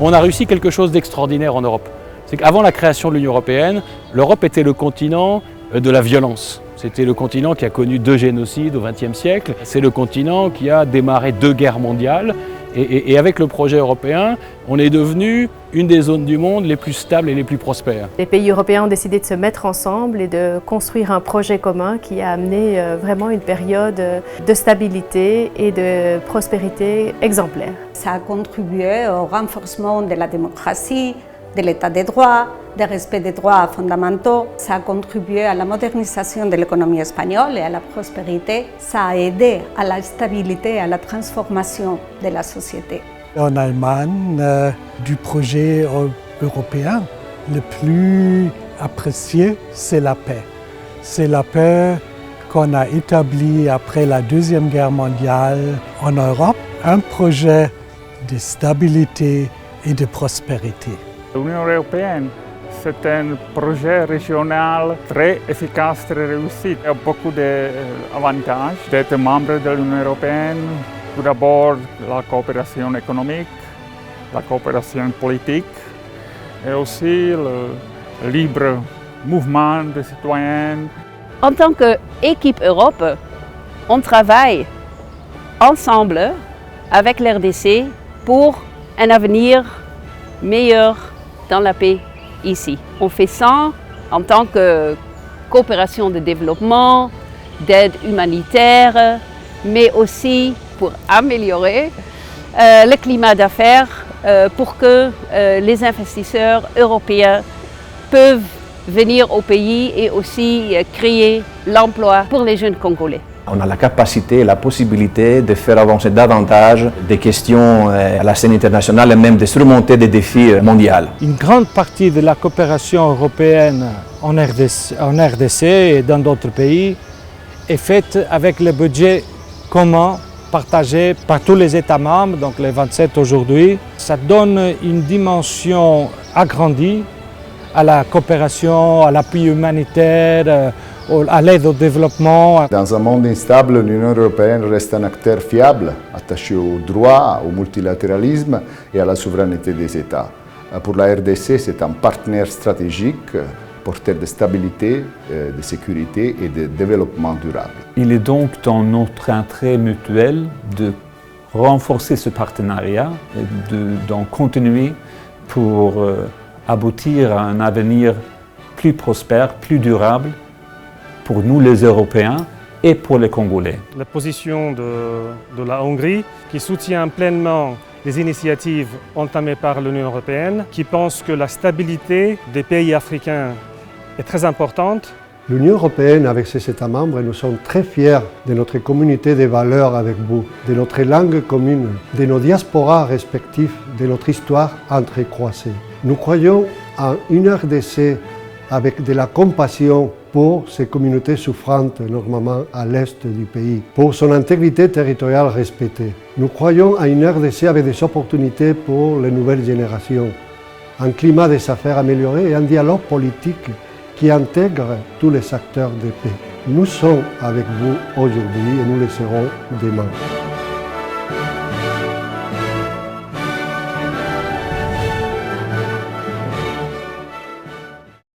On a réussi quelque chose d'extraordinaire en Europe. C'est qu'avant la création de l'Union européenne, l'Europe était le continent de la violence. C'était le continent qui a connu 2 génocides au XXe siècle. C'est le continent qui a démarré 2 guerres mondiales. Et avec le projet européen, on est devenu une des zones du monde les plus stables et les plus prospères. Les pays européens ont décidé de se mettre ensemble et de construire un projet commun qui a amené vraiment une période de stabilité et de prospérité exemplaire. Ça a contribué au renforcement de la démocratie, de l'état de droit, du respect des droits fondamentaux. Ça a contribué à la modernisation de l'économie espagnole et à la prospérité. Ça a aidé à la stabilité et à la transformation de la société. En Allemagne, du projet européen, le plus apprécié, c'est la paix. C'est la paix qu'on a établie après la Deuxième Guerre mondiale en Europe, un projet de stabilité et de prospérité. L'Union européenne, c'est un projet régional très efficace, très réussi. Il y a beaucoup d'avantages d'être membre de l'Union européenne. Tout d'abord, la coopération économique, la coopération politique et aussi le libre mouvement des citoyens. En tant qu'équipe Europe, on travaille ensemble avec l'RDC pour un avenir meilleur dans la paix ici. On fait ça en tant que coopération de développement, d'aide humanitaire, mais aussi pour améliorer le climat d'affaires pour que les investisseurs européens peuvent venir au pays et aussi créer l'emploi pour les jeunes Congolais. On a la capacité et la possibilité de faire avancer davantage des questions à la scène internationale et même de surmonter des défis mondiaux. Une grande partie de la coopération européenne en RDC et dans d'autres pays est faite avec le budget commun partagé par tous les États membres, donc les 27 aujourd'hui. Ça donne une dimension agrandie à la coopération, à l'appui humanitaire, à l'aide au développement. Dans un monde instable, l'Union européenne reste un acteur fiable, attaché au droit, au multilatéralisme et à la souveraineté des États. Pour la RDC, c'est un partenaire stratégique, porteur de stabilité, de sécurité et de développement durable. Il est donc dans notre intérêt mutuel de renforcer ce partenariat et d'en continuer pour aboutir à un avenir plus prospère, plus durable pour nous les Européens et pour les Congolais. La position de la Hongrie qui soutient pleinement les initiatives entamées par l'Union européenne, qui pense que la stabilité des pays africains est très importante. L'Union européenne, avec ses États membres, nous sommes très fiers de notre communauté de valeurs avec vous, de notre langue commune, de nos diasporas respectifs, de notre histoire entrecroisée. Nous croyons en une RDC avec de la compassion pour ces communautés souffrantes, normalement à l'est du pays, pour son intégrité territoriale respectée. Nous croyons à une RDC avec des opportunités pour les nouvelles générations, un climat des affaires amélioré et un dialogue politique qui intègre tous les acteurs de paix. Nous sommes avec vous aujourd'hui et nous le serons demain.